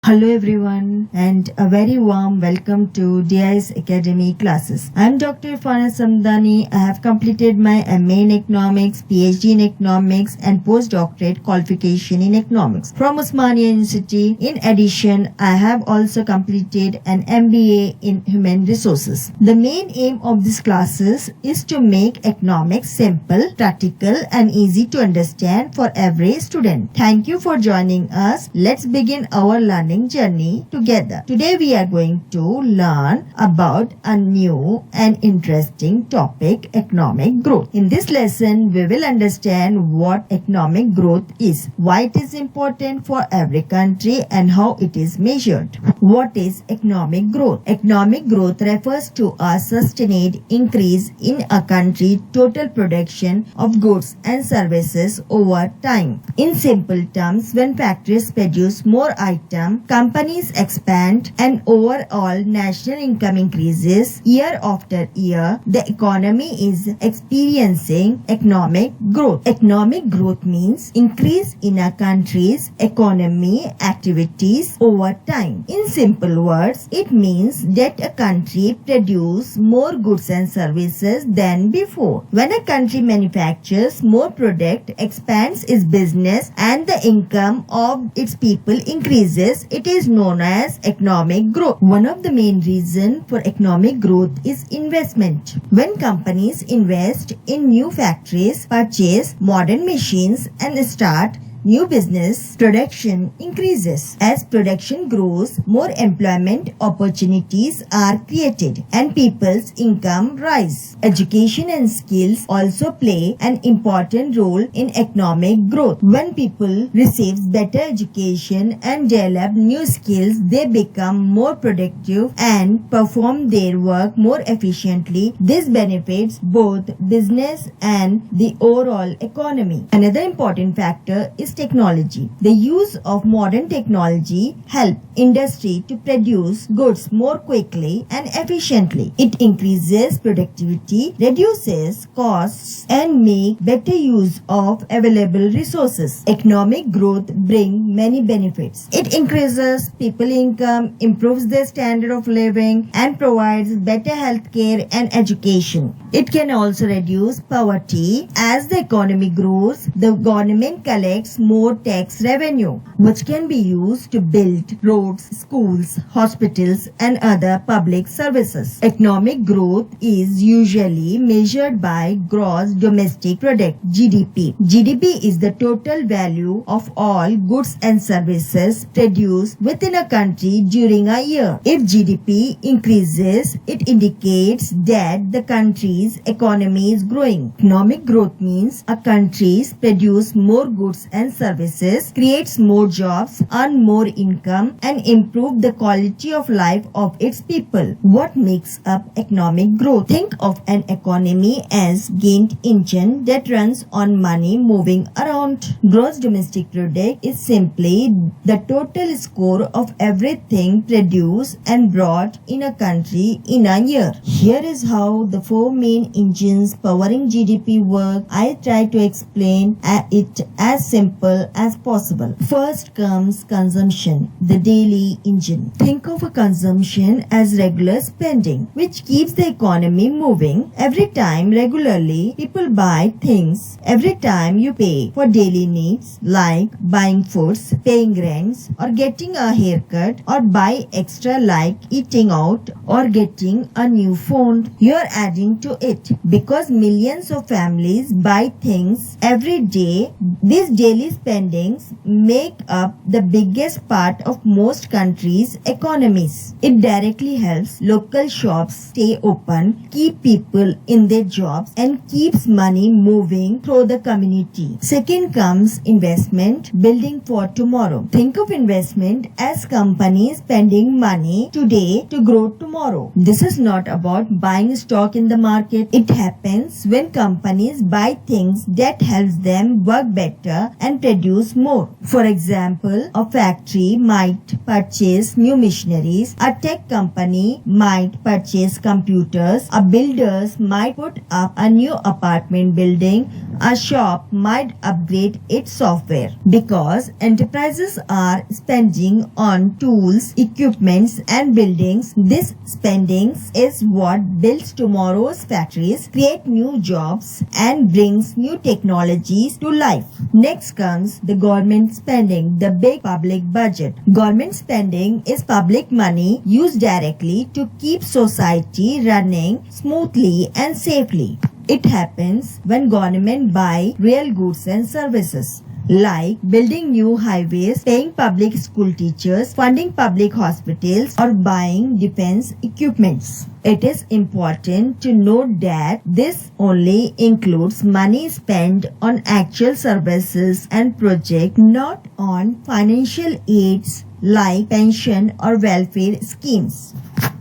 Hello everyone and a very warm welcome to DI's Academy classes. I am Dr. Fana Samdani. I have completed my MA in Economics, PhD in Economics and postdoctorate qualification in Economics from Osmania University. In addition, I have also completed an MBA in Human Resources. The main aim of these classes is to make economics simple, practical and easy to understand for every student. Thank you for joining us. Let's begin our learning journey together. Today we are going to learn about a new and interesting topic, economic growth. In this lesson, we will understand what economic growth is, why it is important for every country and how it is measured. What is economic growth? Economic growth refers to a sustained increase in a country's total production of goods and services over time. In simple terms, when factories produce more items, companies expand and overall national income increases year after year, the economy is experiencing economic growth. Economic growth means increase in a country's economy activities over time. In simple words, it means that a country produces more goods and services than before. When a country manufactures more product, expands its business and the income of its people increases, it is known as economic growth. One of the main reasons for economic growth is investment. When companies invest in new factories, purchase modern machines and start new business, production increases. As production grows, more employment opportunities are created and people's income rise. Education and skills also play an important role in economic growth. When people receive better education and develop new skills, they become more productive and perform their work more efficiently. This benefits both business and the overall economy. Another important factor is technology. The use of modern technology helps industry to produce goods more quickly and efficiently. It increases productivity, reduces costs, and makes better use of available resources. Economic growth brings many benefits. It increases people's income, improves their standard of living, and provides better healthcare and education. It can also reduce poverty. As the economy grows, the government collects more tax revenue, which can be used to build roads, schools, hospitals, and other public services. Economic growth is usually measured by gross domestic product (GDP). GDP is the total value of all goods and services produced within a country during a year. If GDP increases, it indicates that the country's economy is growing. Economic growth means a country produces more goods and services, creates more jobs, earn more income, and improve the quality of life of its people. What makes up economic growth? Think of an economy as giant engine that runs on money moving around. Gross domestic product is simply the total score of everything produced and brought in a country in a year. Here is how the four main engines powering GDP work. I try to explain it as simple as possible. First comes consumption, the daily engine. Think of a consumption as regular spending, which keeps the economy moving. Every time regularly people buy things, every time you pay for daily needs like buying foods, paying rents, or getting a haircut, or buy extra like eating out or getting a new phone, you are adding to it. Because millions of families buy things every day, these daily spendings make up the biggest part of most countries' economies. It directly helps local shops stay open, keep people in their jobs, and keeps money moving through the community. Second comes investment, building for tomorrow. Think of investment as companies spending money today to grow tomorrow. This is not about buying stock in the market. It happens when companies buy things that helps them work better and and produce more. For example, a factory might purchase new machineries, a tech company might purchase computers, a builders might put up a new apartment building, a shop might upgrade its software. Because enterprises are spending on tools, equipments and buildings, this spending is what builds tomorrow's factories, create new jobs and brings new technologies to life. Next comes the government spending, the big public budget. Government spending is public money used directly to keep society running smoothly and safely. It happens when government buy real goods and services, like building new highways, paying public school teachers, funding public hospitals, or buying defense equipments. It is important to note that this only includes money spent on actual services and projects, not on financial aids like pension or welfare schemes.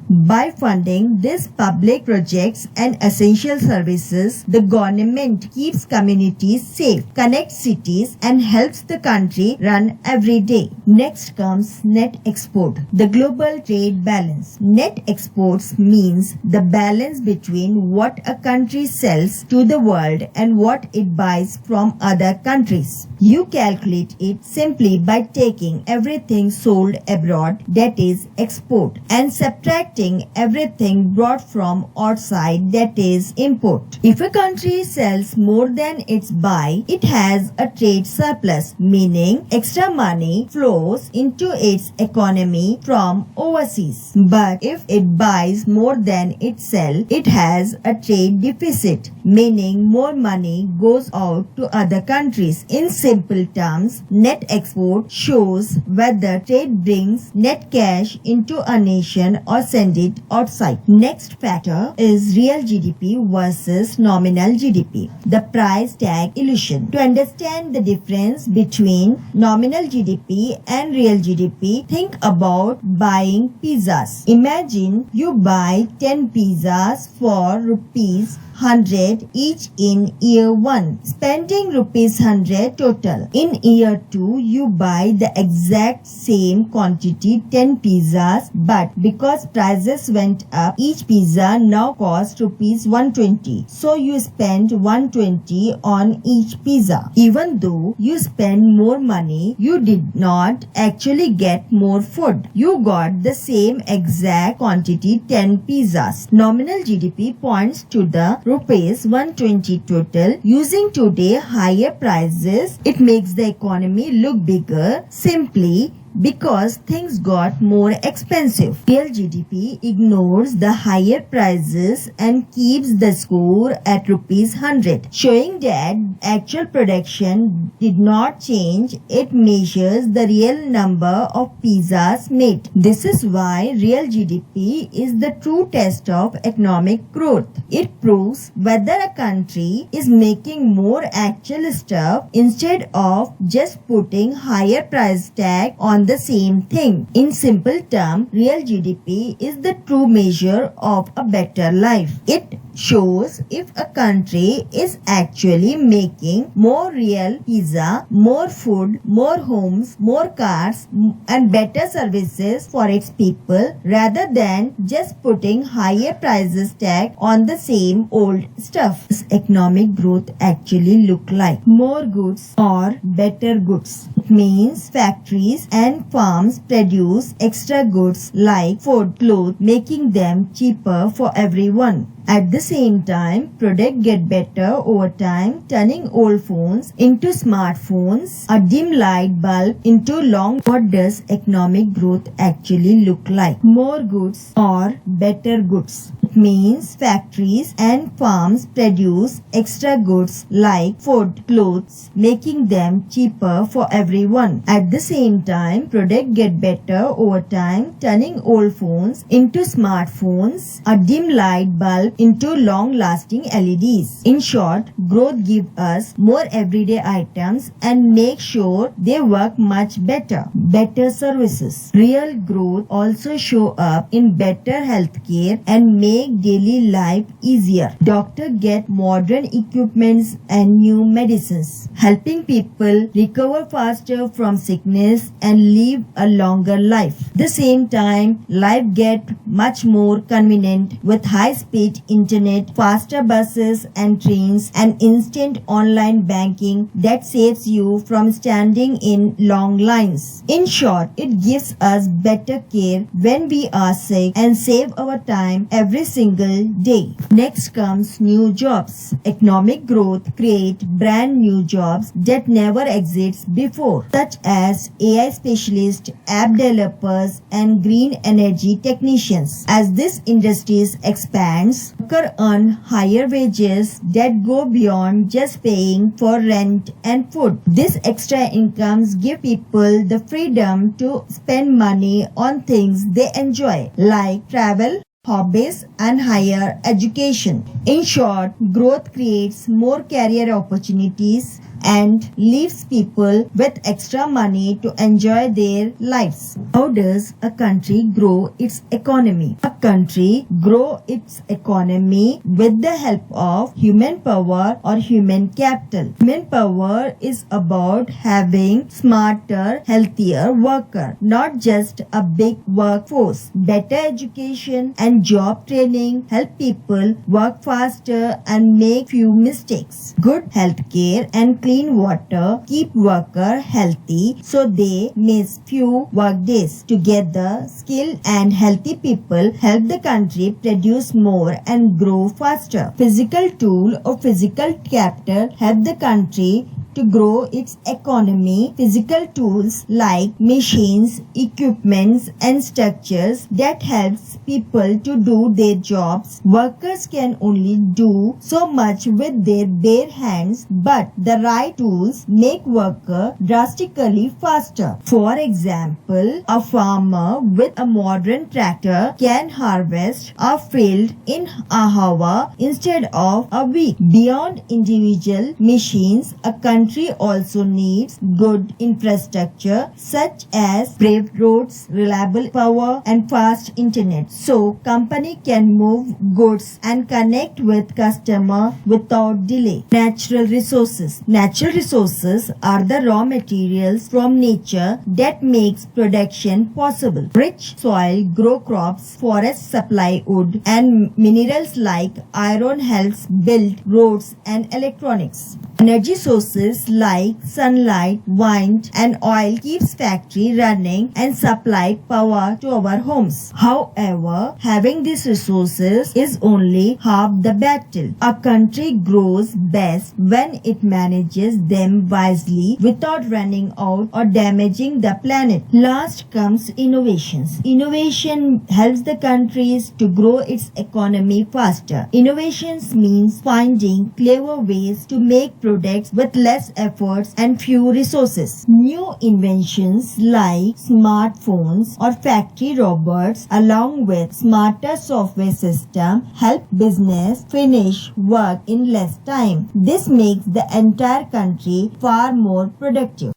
By funding these public projects and essential services, the government keeps communities safe, connects cities, and helps the country run every day. Next comes net export, the global trade balance. Net exports means the balance between what a country sells to the world and what it buys from other countries. You calculate it simply by taking everything sold abroad, that is export, and subtracting everything brought from outside, that is import. If a country sells more than its buy, it has a trade surplus, meaning extra money flows into its economy from overseas. But if it buys more than it sells, it has a trade deficit, meaning more money goes out to other countries. In simple terms, net export shows whether trade brings net cash into a nation or send it outside. Next factor is real GDP versus nominal GDP, the price tag illusion. To understand the difference between nominal GDP and real GDP, think about buying pizzas. Imagine you buy 10 pizzas for rupees 100 each in year 1, spending rupees 100 total. In year 2, you buy the exact same quantity, 10 pizzas, but because prices went up, each pizza now costs rupees 120. So you spend 120 on each pizza. Even though you spend more money, you did not actually get more food. You got the same exact quantity, 10 pizzas. Nominal GDP points to the rupees 120 total. Using today higher prices, it makes the economy look bigger simply because things got more expensive. Real GDP ignores the higher prices and keeps the score at rupees 100, showing that actual production did not change. It measures the real number of pizzas made. This is why real GDP is the true test of economic growth. It proves whether a country is making more actual stuff instead of just putting higher price tag on the same thing. In simple terms, real GDP is the true measure of a better life. It shows if a country is actually making more real pizza, more food, more homes, more cars, and better services for its people, rather than just putting higher prices tag on the same old stuff. Does economic growth actually look like? More goods or better goods? It means factories and farms produce extra goods like food, clothes, making them cheaper for everyone. At the same time, products get better over time, turning old phones into smartphones, a dim light bulb into long. What does economic growth actually look like? More goods or better goods? It means factories and farms produce extra goods like food, clothes, making them cheaper for everyone. At the same time, products get better over time, turning old phones into smartphones, a dim light bulb into long-lasting LEDs. In short, growth gives us more everyday items and make sure they work much better. Better services. Real growth also show up in better healthcare and make make daily life easier. Doctors get modern equipments and new medicines, helping people recover faster from sickness and live a longer life. At the same time, life gets much more convenient with high-speed internet, faster buses and trains, and instant online banking that saves you from standing in long lines. In short, it gives us better care when we are sick and save our time every single day. Next comes new jobs. Economic growth creates brand new jobs that never existed before, such as AI specialists, app developers, and green energy technicians. As this industries expands, workers earn higher wages that go beyond just paying for rent and food. These extra incomes give people the freedom to spend money on things they enjoy, like travel, hobbies, and higher education. In short, growth creates more career opportunities and leaves people with extra money to enjoy their lives. How does a country grow its economy? A country grows its economy with the help of human power or human capital. Human power is about having smarter, healthier workers, not just a big workforce. Better education and job training help people work faster and make few mistakes. Good healthcare and clean water keep workers healthy so they miss few work days. Together, skilled and healthy people help the country produce more and grow faster. Physical tool or physical capital help the country to grow its economy. Physical tools like machines, equipments, and structures that helps people to do their jobs. Workers can only do so much with their bare hands, but the right tools make workers drastically faster. For example, a farmer with a modern tractor can harvest a field in an hour instead of a week. Beyond individual machines, a country also needs good infrastructure such as paved roads, reliable power, and fast internet, so company can move goods and connect with customer without delay. Natural resources. Natural resources are the raw materials from nature that makes production possible. Rich soil grow crops, forests supply wood, and minerals like iron helps build roads and electronics. Energy sources like sunlight, wind, and oil keeps factory running and supply power to our homes. However, having these resources is only half the battle. A country grows best when it manages them wisely without running out or damaging the planet. Last comes innovations. Innovation helps the countries to grow its economy faster. Innovations means finding clever ways to make products with less efforts and few resources. New inventions like smartphones or factory robots along with smarter software system help business finish work in less time. This makes the entire country far more productive.